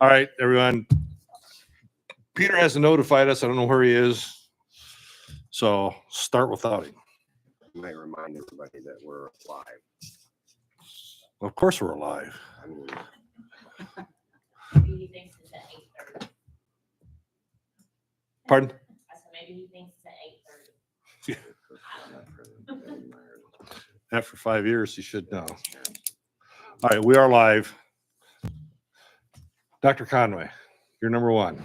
All right, everyone. Peter hasn't notified us. I don't know where he is. So start without him. You might remind everybody that we're live. Of course we're alive. I mean, Maybe he thinks it's at 8:30. Pardon? I said maybe he thinks it's at 8:30. After 5 years, you should know. All right, we are live. Dr. Conway, you're number one.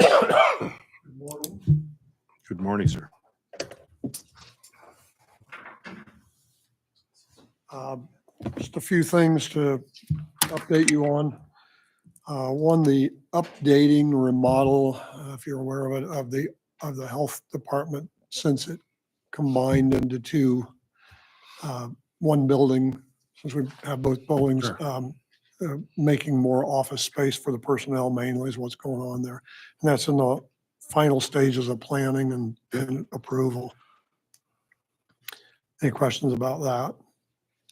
Good morning. Good morning, sir. Just a few things to update you on. One, the updating remodel, if you're aware of it, of the health department, since it combined into one building, since we have both buildings, Sure. making more office space for the personnel mainly is what's going on there. And that's in the final stages of planning and approval. Any questions about that?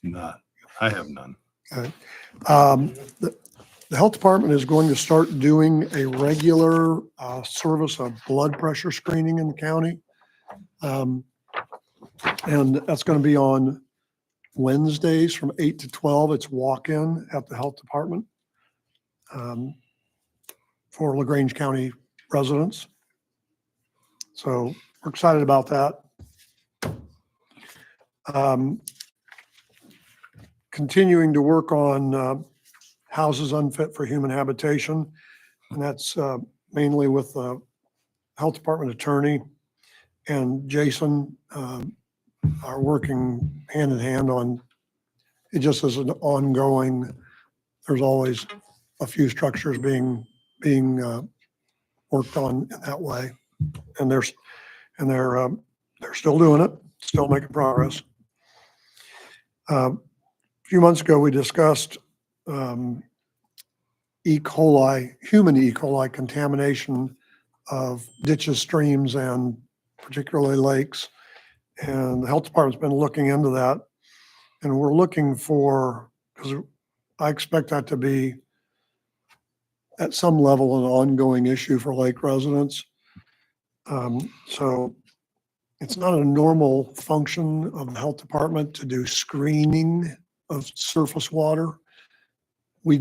None. I have none. Okay. The health department is going to start doing a regular service of blood pressure screening in the county. And that's going to be on Wednesdays from 8 to 12. It's walk-in at the health department for LaGrange County residents. So we're excited about that. Continuing to work on houses unfit for human habitation, and that's mainly with the health department attorney and Jason are working hand in hand on it. Just as an ongoing, there's always a few structures being worked on in that way, and they're still doing it, still making progress. A few months ago, we discussed E. coli, human E. coli contamination of ditches, streams, and particularly lakes. And the health department's been looking into that. And we're looking for, because I expect that to be at some level an ongoing issue for lake residents. So it's not a normal function of the health department to do screening of surface water. We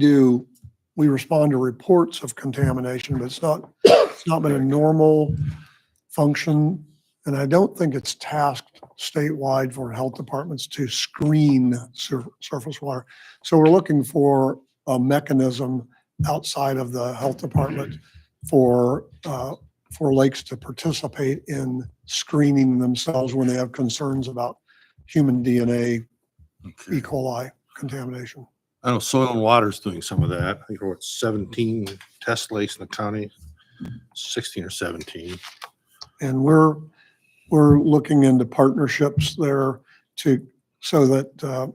respond to reports of contamination, but it's not been a normal function. And I don't think it's tasked statewide for health departments to screen surface water. So we're looking for a mechanism outside of the health department for lakes to participate in screening themselves when they have concerns about human DNA, Okay. E. coli contamination. I know Soil and Water's doing some of that. I think we're at 17 test lakes in the county, 16 or 17. And we're looking into partnerships there so that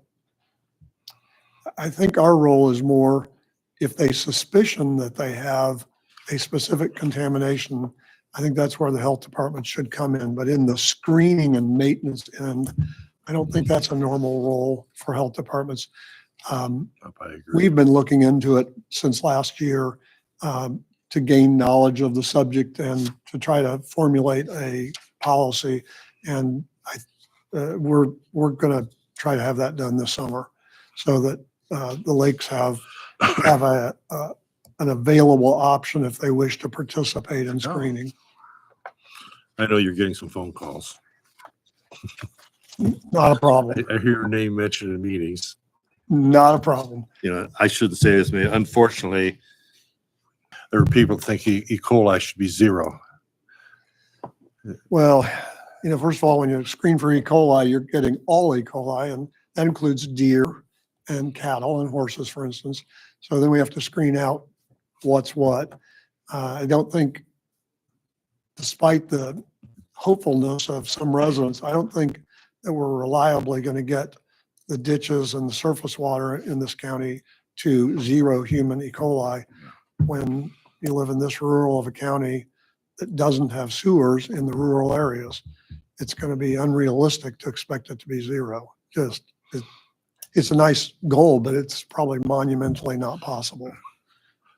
I think our role is more if they suspicion that they have a specific contamination. I think that's where the health department should come in, but in the screening and maintenance end, I don't think that's a normal role for health departments. I agree. We've been looking into it since last year to gain knowledge of the subject and to try to formulate a policy. And we're going to try to have that done this summer so that the lakes have an available option if they wish to participate in screening. I know you're getting some phone calls. Not a problem. I hear your name mentioned in meetings. Not a problem. You know, I shouldn't say this, but unfortunately, there are people that think E. coli should be zero. Well, first of all, when you screen for E. coli, you're getting all E. coli, and that includes deer and cattle and horses, for instance. So then we have to screen out what's what. I don't think, despite the hopefulness of some residents, I don't think that we're reliably going to get the ditches and the surface water in this county to zero human E. coli when you live in this rural of a county that doesn't have sewers in the rural areas. It's going to be unrealistic to expect it to be zero. it's a nice goal, but it's probably monumentally not possible. I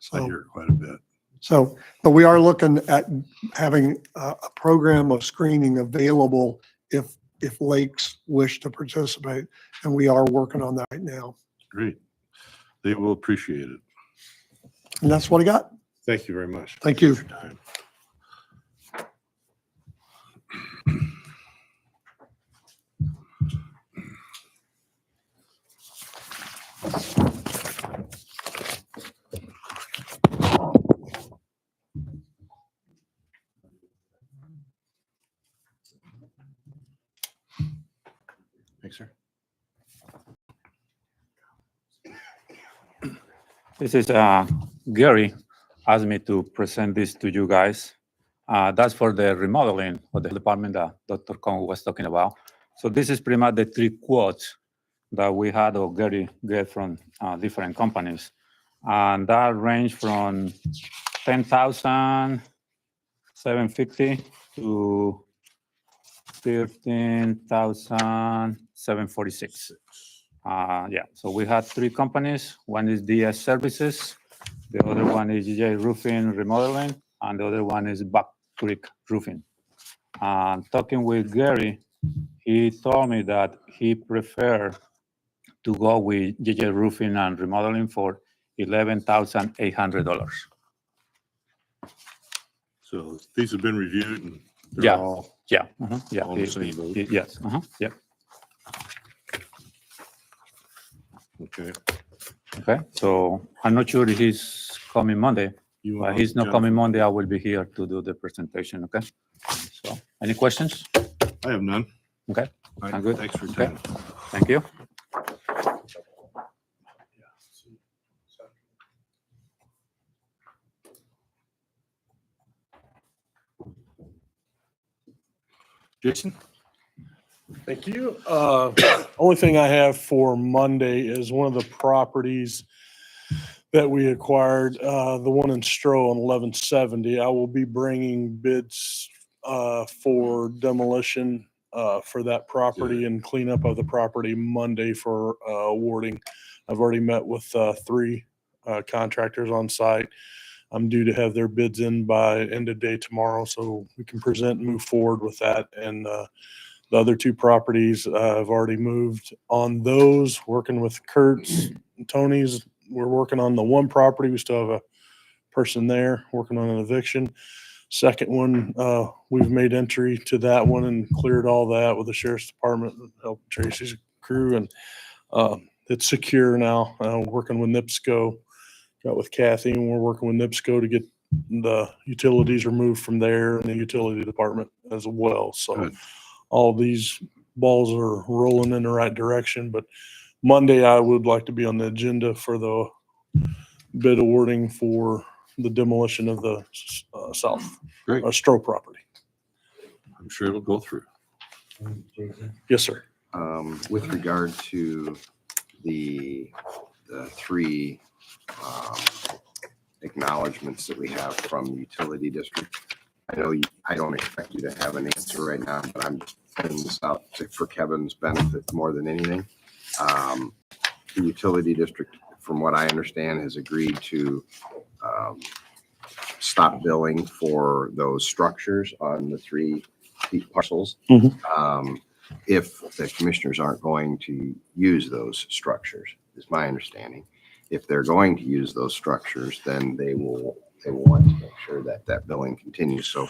So, hear it quite a bit. but we are looking at having a program of screening available if lakes wish to participate. And we are working on that right now. Great. They will appreciate it. And that's what I got. Thank you very much. Thank you. Your time. Thanks, sir. This is Gary asked me to present this to you guys. That's for the remodeling of the department that Dr. Kong was talking about. So this is pretty much the 3 quotes that we had or Gary get from different companies. And that range from $10,750 to $13,746. Yeah, so we had 3 companies. One is DS Services, the other one is GJ Roofing Remodeling, and the other one is Back Creek Roofing. Talking with Gary, he told me that he preferred to go with GJ Roofing and Remodeling for $11,800. So these have been reviewed and they're Yeah. all, Yeah, yeah, All in the same boat. yes, yeah. okay. Okay, so I'm not sure if he's coming Monday. You But want he's not Jennifer? coming Monday. I will be here to do the presentation, okay? So, any questions? I have none. Okay, All right, I'm good. Thanks for your Okay. time. Thank you. Jason? Thank you. Only thing I have for Monday is one of the properties that we acquired, the one in Stroh on 1170. I will be bringing bids for demolition for that property and cleanup of the property Monday for awarding. I've already met with 3 contractors on site. I'm due to have their bids in by end of day tomorrow, so we can present and move forward with that. And the other 2 properties, I've already moved on those, working with Kurt's and Tony's. We're working on the one property. We still have a person there working on an eviction. Second one, we've made entry to that one and cleared all that with the sheriff's department and helped Tracy's crew. And it's secure now. Working with NIPSCO, got with Kathy, and we're working with NIPSCO to get the utilities removed from there and the utility department as well. So Good. all these balls are rolling in the right direction, but Monday I would like to be on the agenda for the bid awarding for the demolition of the South Great. Stroh property. I'm sure it'll go through. Yes, sir. With regard to the 3 acknowledgements that we have from the utility district, I know I don't expect you to have an answer right now, but I'm putting this out for Kevin's benefit more than anything. The utility district, from what I understand, has agreed to stop billing for those structures on the 3 parcels. If the commissioners aren't going to use those structures, is my understanding. If they're going to use those structures, then they will want to make sure that that billing continues. So,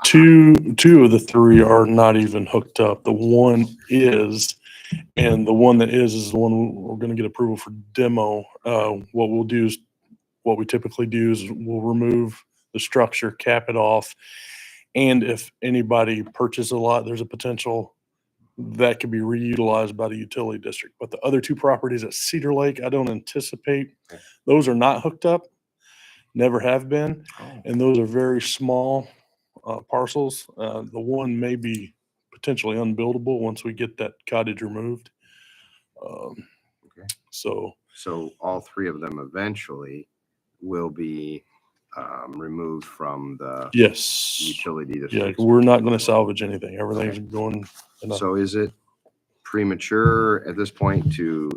Two of the 3 are not even hooked up. The one is, and the one that is the one we're going to get approval for demo. What we'll do is, what we typically do is we'll remove the structure, cap it off. And if anybody purchases a lot, there's a potential that could be reutilized by the utility district. But the other 2 properties at Cedar Lake, I don't anticipate. Those are not hooked up, never have been. And those are very small parcels. The one may be potentially unbuildable once we get that cottage removed. Okay. So all 3 of them eventually will be removed from the yes, utility yeah, district. we're not going to salvage anything. Everything's going. So is it premature at this point to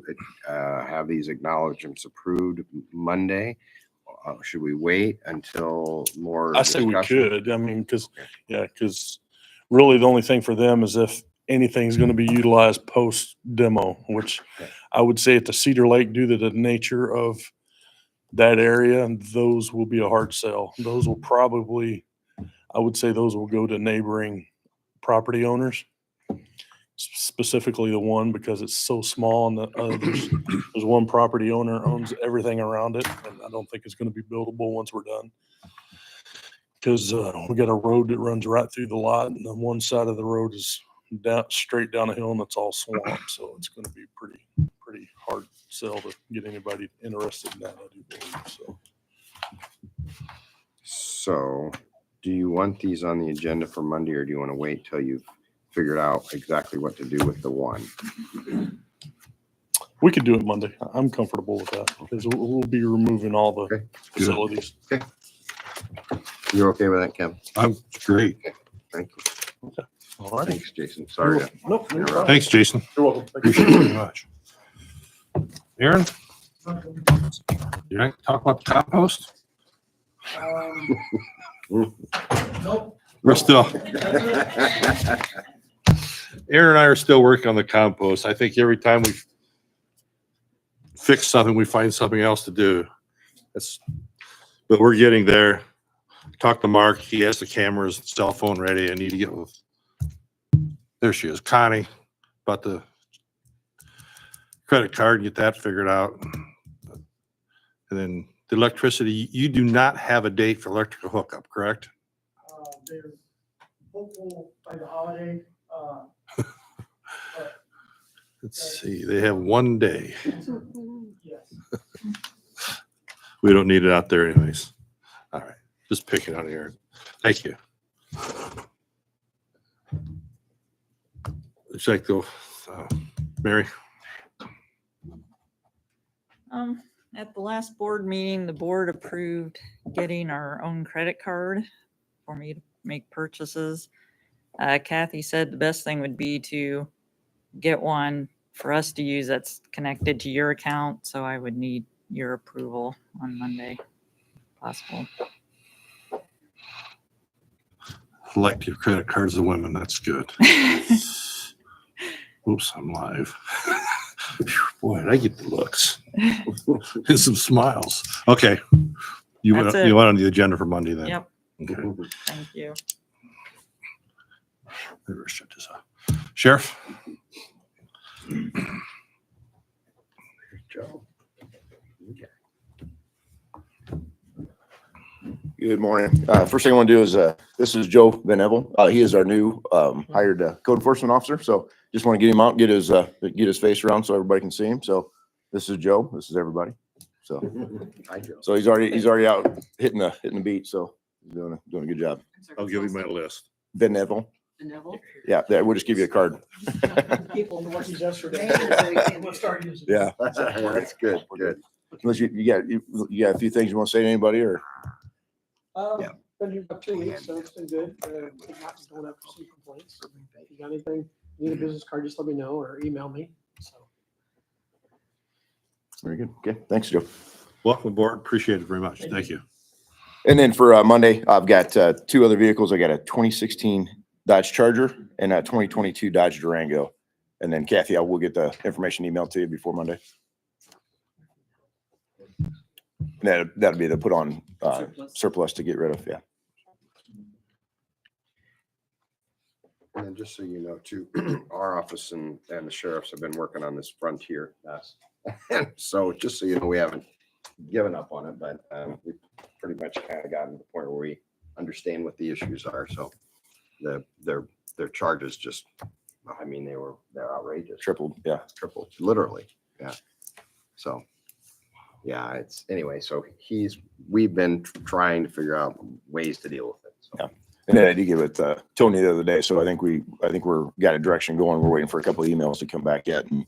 have these acknowledgements approved Monday? Should we wait until more I say we discussion? could, I mean, because really the only thing for them is if anything's gonna be utilized post demo, which Okay. I would say at the Cedar Lake, due to the nature of that area, those will be a hard sell. Those will probably, I would say those will go to neighboring property owners. Specifically the one because it's so small and there's one property owner owns everything around it. And I don't think it's gonna be buildable once we're done. Cause we got a road that runs right through the lot and on one side of the road is down, straight down a hill and it's all swamp. So it's gonna be pretty hard sell to get anybody interested in that, I do believe, so. So do you want these on the agenda for Monday or do you want to wait till you've figured out exactly what to do with the one? We could do it Monday. I'm comfortable with that because we'll be removing all the Okay. facilities. You're okay with that, Kevin? I'm great. Thank you. All right. Thanks, Jason. Sorry to Nope. you're interrupt. fine. Thanks, Jason. You're welcome. Thank you. Appreciate it very much. Aaron? You want to talk about the compost? We're still, Aaron and I are still working on the compost. I think every time we fix something, we find something else to do. But we're getting there. Talk to Mark. He has the cameras, cell phone ready. I need to get with, there she is, Connie, about the credit card and get that figured out. And then the electricity, you do not have a date for electrical hookup, correct? They're hopeful by the holiday. Let's see, they have one day. Yes. We don't need it out there anyways. All right, just picking on Aaron. Thank you. Check the, Mary. At the last board meeting, the board approved getting our own credit card for me to make purchases. Kathy said the best thing would be to get one for us to use that's connected to your account. So I would need your approval on Monday, if possible. Elective credit cards of women, that's good. Oops, I'm live. Boy, did I get the looks and some smiles. Okay. You That's went it. on the agenda for Monday then? Yep, Okay. thank you. Maybe I shut this off. Sheriff? Joe. Good morning. First thing I want to do is, this is Joe Van Evel. He is our new hired code enforcement officer. So just want to get him out, get his face around so everybody can see him. So this is Joe. This is everybody. So Hi, Joe. he's already out hitting the beat. So he's doing a good job. I'll give you my list. Van Evel. Yeah, we'll just give you a card. People who worked yesterday. We'll start using. Yeah. That's good. Good. Unless you got a few things you want to say to anybody or. Yeah. Been here about 2 weeks, so it's been good. Don't have some complaints. If you got anything, need a business card, just let me know or email me. So. Very good. Okay. Thanks, Joe. Welcome aboard. Appreciate it very much. Thank you. And then for Monday, I've got two other vehicles. I got a 2016 Dodge Charger and a 2022 Dodge Durango. And then Kathy, I will get the information emailed to you before Monday. And that'll be the put on surplus to get rid of. Yeah. And then just so you know too, our office and the sheriffs have been working on this frontier mess. So just so you know, we haven't given up on it, but we've pretty much kind of gotten to the point where we understand what the issues are. So their charges just, I mean, they're outrageous. Tripled. Yeah. Tripled, literally. Yeah. So, yeah, it's anyway. So we've been trying to figure out ways to deal with it. So. Yeah. And then I did get with Tony the other day. So I think we're got a direction going. We're waiting for a couple of emails to come back yet. And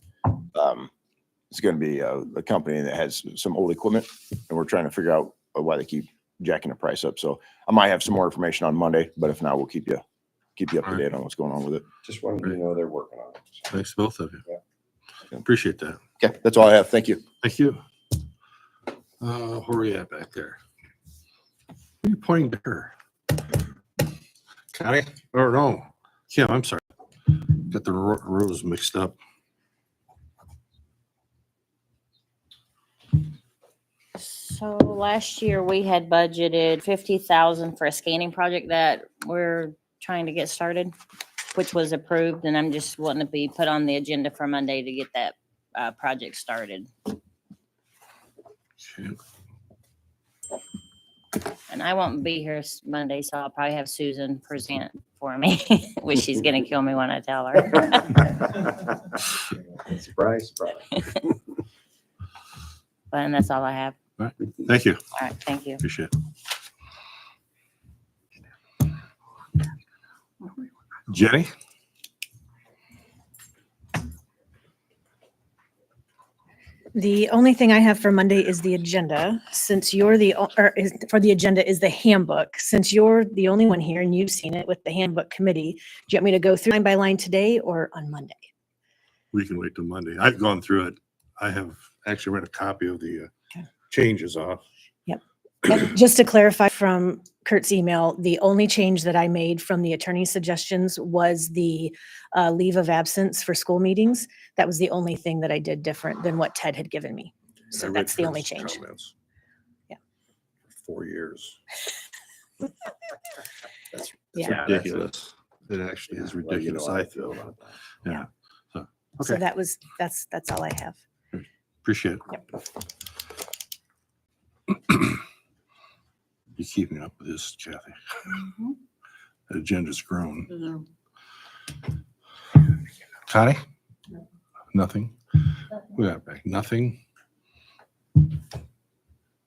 it's going to be a company that has some old equipment, and we're trying to figure out why they keep jacking the price up. So I might have some more information on Monday, but if not, we'll keep you keep you up to date on what's going on with it. Just wanted you to know they're working on it. So, Thanks, both of you. Yeah. Appreciate that. Okay, that's all I have. Thank you. Thank you. Where are we at back there? Who are you pointing to her? Connie? Or no, Kim, I'm sorry. Got the rows mixed up. So last year we had budgeted 50,000 for a scanning project that we're trying to get started, which was approved, and I'm just wanting to be put on the agenda for Monday to get that project started. Okay. And I won't be here Monday, so I'll probably have Susan present for me, which she's gonna kill me when I tell her. surprise, surprise. And that's all I have. Thank you. All right, thank you. Appreciate it. Jenny? The only thing I have for Monday is the agenda, since you're for the agenda is the handbook. Since you're the only one here and you've seen it with the handbook committee, do you want me to go through line by line today or on Monday? We can wait till Monday. I've gone through it. I have actually read a copy of the Okay. changes off. And just to clarify from Kurt's email, the only change that I made from the attorney's suggestions was the leave of absence for school meetings. That was the only thing that I did different than what Ted had given me. I So read that's the only Kurt's change. comments. Yeah. 4 years. That's Yeah. ridiculous. It actually is Well, you know ridiculous, how I feel. about that. Yeah. So, So okay, that's all I have. appreciate it. You keeping up with this, Kathy? The agenda's grown. Connie? Nothing? We got back, nothing?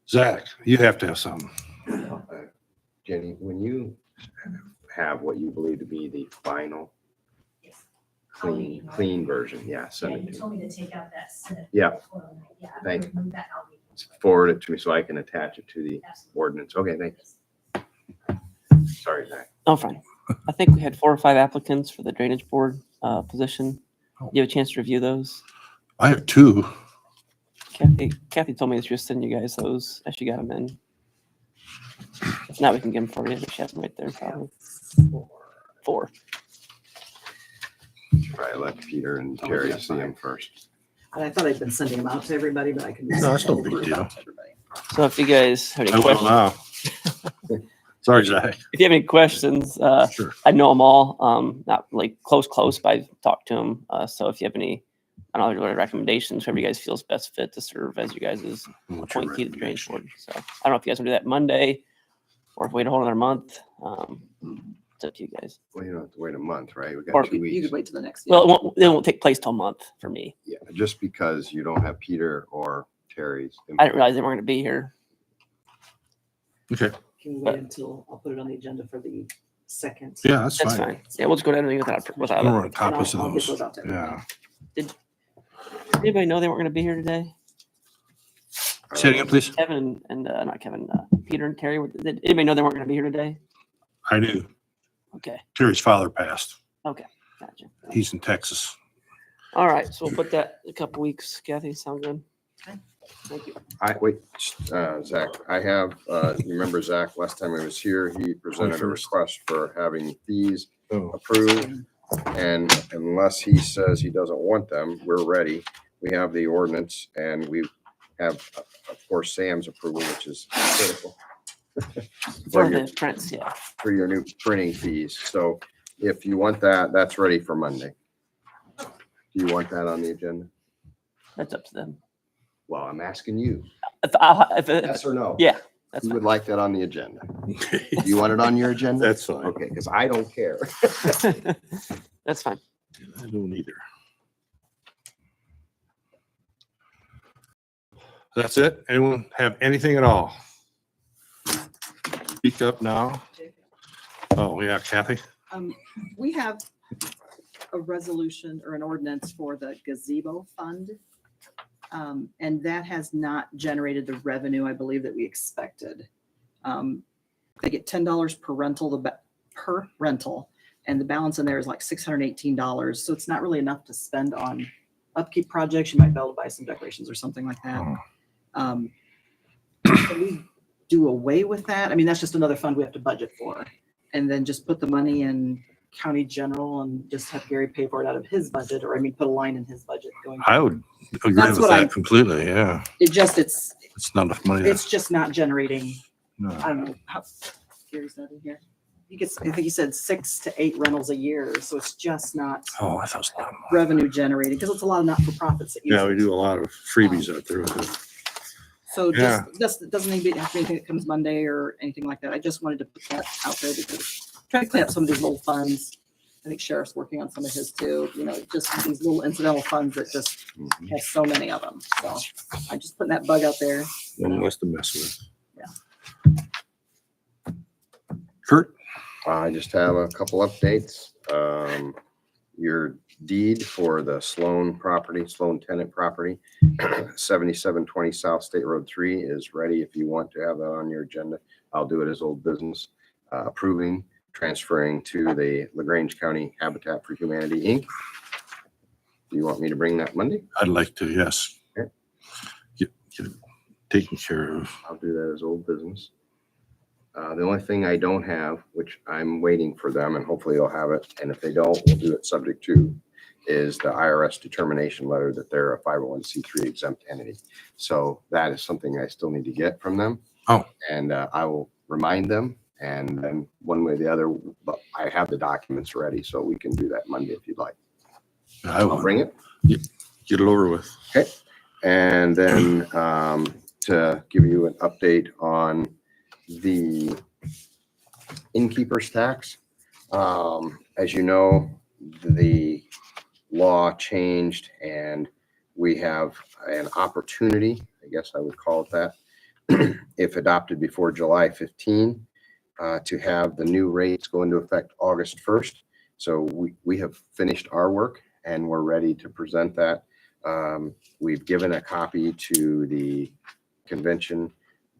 Zach, you have to have something. Jenny, when you have what you believe to be the final clean version, yeah, send it to me. me to take out that Senate. Yeah. Thank you. Forward it to me so I can attach it to the ordinance. Okay, thanks. Sorry, Zach. Oh, fine. I think we had 4 or 5 applicants for the drainage board position. Oh. You have a chance to review those? I have 2. Kathy told me that she was sending you guys those as she got them in. If not, we can get them for you. She has them right there, probably. 4. Probably let Peter and Terry see him first. And I thought I'd been sending them out to everybody, but I can. No, that's no big deal. So if you guys have I any will questions, now. Sorry, Zach. if you have any questions, Sure. I know them all. Not like close, but I've talked to them. So if you have any, I don't know, what recommendations, whoever you guys feels best fit to serve as you guys' What's your appointee to the drainage recommendation? board. So I don't know if you guys want to do that Monday or if we wait a whole another month. It's up to you guys. Well, you don't have to wait a month, right? We Or got 2 You weeks. could wait till the next. Well, it won't take place till a month for me. Yeah, just because you don't have Peter or Terry's. I didn't realize they weren't going to be here. Okay, Can we wait until, I'll put it on the agenda for the second. yeah, that's That's fine. fine. Yeah, we'll just go down and without I'm gonna run it. copies of I'll get those. those out to everybody. Yeah. Anybody know they weren't going to be here today? Say it again, please. Kevin and not Kevin, Peter and Terry. Did anybody know they weren't going to be here today? I knew. Okay, Terry's father passed. gotcha. He's in Texas. All right, so we'll put that in a couple weeks. Kathy, sound good? Thank you. Zach, I have, you remember Zach, last time I was here, he presented a 21st. request for having fees Oh, approved. And unless he says he doesn't want them, we're ready. We have the ordinance and we have, of course, Sam's approval, which is critical. For your- the prints, yeah. For your new printing fees. So if you want that, that's ready for Monday. Do you want that on the agenda? That's up to them. Well, I'm asking you, If yes or no? yeah, that's You fine. would like that on the agenda? Do you want it on your agenda? That's fine. Okay, because I don't care. That's fine. I don't either. That's it? Anyone have anything at all? Speak up now. Oh, yeah, Kathy? We have a resolution or an ordinance for the gazebo fund. And that has not generated the revenue, I believe, that we expected. They get $10 per rental, per rental. And the balance in there is like $618. So it's not really enough to spend on upkeep projects. You might be able to buy some decorations or something like that. Can we do away with that? I mean, that's just another fund we have to budget for. And then just put the money in county general and just have Gary pay for it out of his budget, or I mean, put a line in his budget going. I would agree That's with what that I'm- completely. Yeah. It's Not enough money. it's just not generating, No. I don't know how, Gary's that in here? He gets, I think he said 6 to 8 rentals a year. So it's just not Oh, I thought it was a lot. revenue generating because it's a lot of not-for-profits that use Yeah, we it. do a lot of freebies out there with it. So Yeah. just, doesn't need to be have to be anything that comes Monday or anything like that. I just wanted to put that out there because try to clean up some of these little funds. I think Sheriff's working on some of his too, you know, just these little incidental funds that just have so many of them. So I'm just putting that bug out there. One less to mess with. Yeah. Kurt? I just have a couple updates. Your deed for the Sloan property, Sloan tenant property, 7720 South State Road 3 is ready. If you want to have that on your agenda, I'll do it as old business. Approving, transferring to the LaGrange County Habitat for Humanity, Inc. Do you want me to bring that Monday? I'd like to, yes. Okay. Get it taken care of. I'll do that as old business. The only thing I don't have, which I'm waiting for them and hopefully they'll have it, and if they don't, we'll do it subject to, is the IRS determination letter that they're a 501c3 exempt entity. So that is something I still need to get from them. Oh. And I will remind them, and then one way or the other, but I have the documents ready, so we can do that Monday if you'd like. I I'll will bring it. get it over with. Okay. And then to give you an update on the innkeeper's tax. As you know, the law changed and we have an opportunity, I guess I would call it that, if adopted before July 15, to have the new rates go into effect August 1st. So we have finished our work and we're ready to present that. We've given a copy to the Convention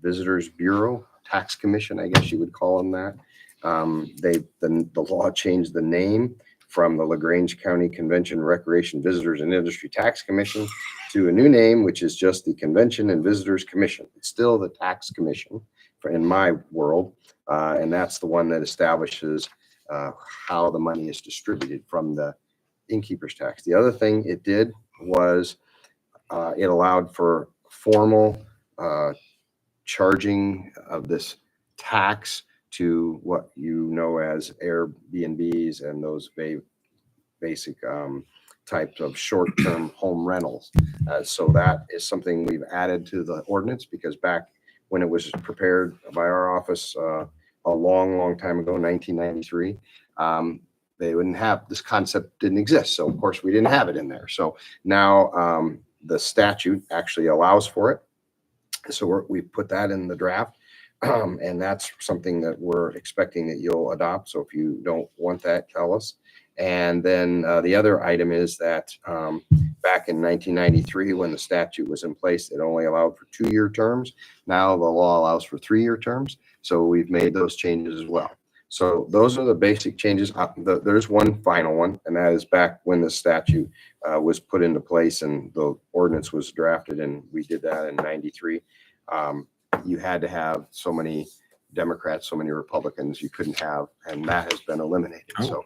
Visitors Bureau, Tax Commission, I guess you would call them that. The law changed the name from the LaGrange County Convention Recreation Visitors and Industry Tax Commission to a new name, which is just the Convention and Visitors Commission. It's still the Tax Commission in my world, and that's the one that establishes how the money is distributed from the innkeeper's tax. The other thing it did was it allowed for formal charging of this tax to what you know as Airbnbs and those basic types of short-term home rentals. So that is something we've added to the ordinance because back when it was prepared by our office a long time ago, 1993, they wouldn't have, this concept didn't exist. So of course we didn't have it in there. So now the statute actually allows for it. So we put that in the draft, and that's something that we're expecting that you'll adopt. So if you don't want that, tell us. And then the other item is that back in 1993, when the statute was in place, it only allowed for 2-year terms. Now the law allows for 3-year terms. So we've made those changes as well. So those are the basic changes. There's one final one, and that is back when the statute was put into place and the ordinance was drafted, and we did that in 93. You had to have so many Democrats, so many Republicans you couldn't have, and that has been eliminated. So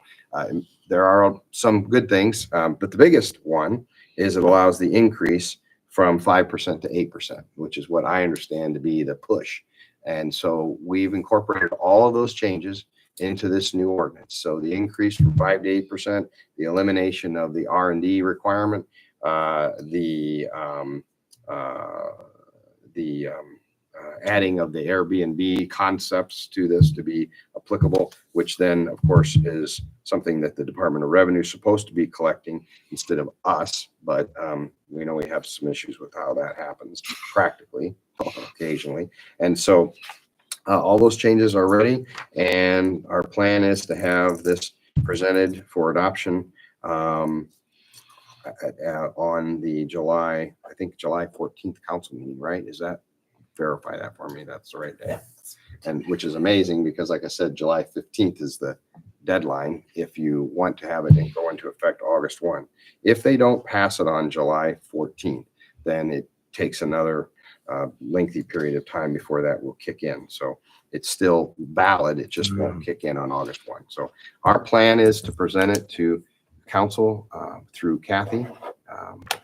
there are some good things, but the biggest one is it allows the increase from 5% to 8%, which is what I understand to be the push. And so we've incorporated all of those changes into this new ordinance. So the increase from 5 to 8%, the elimination of the R&D requirement, adding of the Airbnb concepts to this to be applicable, which then of course is something that the Department of Revenue is supposed to be collecting instead of us. But we know we have some issues with how that happens practically occasionally. And so all those changes are ready, and our plan is to have this presented for adoption on the July 14th council meeting, right? Is that, verify that for me, that's the right day. And which is amazing because like I said, July 15th is the deadline if you want to have it go into effect August 1. If they don't pass it on July 14th, then it takes another lengthy period of time before that will kick in. So it's still valid. It just won't kick in on August 1. So our plan is to present it to council through Kathy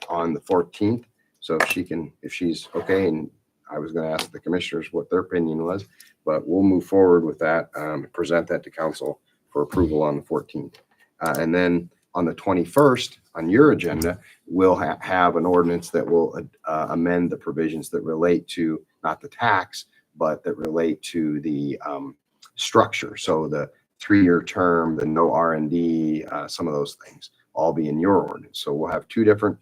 on the 14th. So if she can, if she's okay, and I was going to ask the commissioners what their opinion was, but we'll move forward with that, present that to council for approval on the 14th. And then on the 21st, on your agenda, we'll have an ordinance that will amend the provisions that relate to not the tax, but that relate to the structure. So the 3-year term, the no R&D, some of those things all be in your ordinance. So we'll have 2 different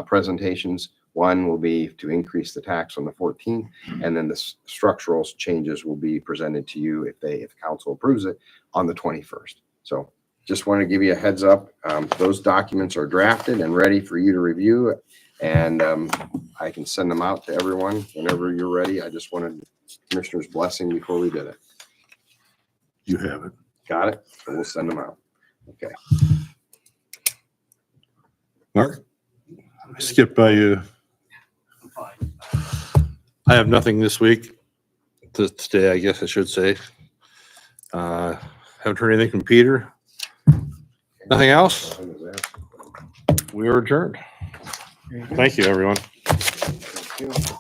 presentations. One will be to increase the tax on the 14th, and then the structural changes will be presented to you if council approves it on the 21st. So just want to give you a heads up. Those documents are drafted and ready for you to review, and I can send them out to everyone whenever you're ready. I just wanted the commissioner's blessing before we did it. You have it. Got it? So we'll send them out. Okay. Mark? I skipped by you. I have nothing this week. Today, I guess I should say. Haven't heard anything from Peter. Nothing else? We are adjourned. Thank you, everyone. Thank you.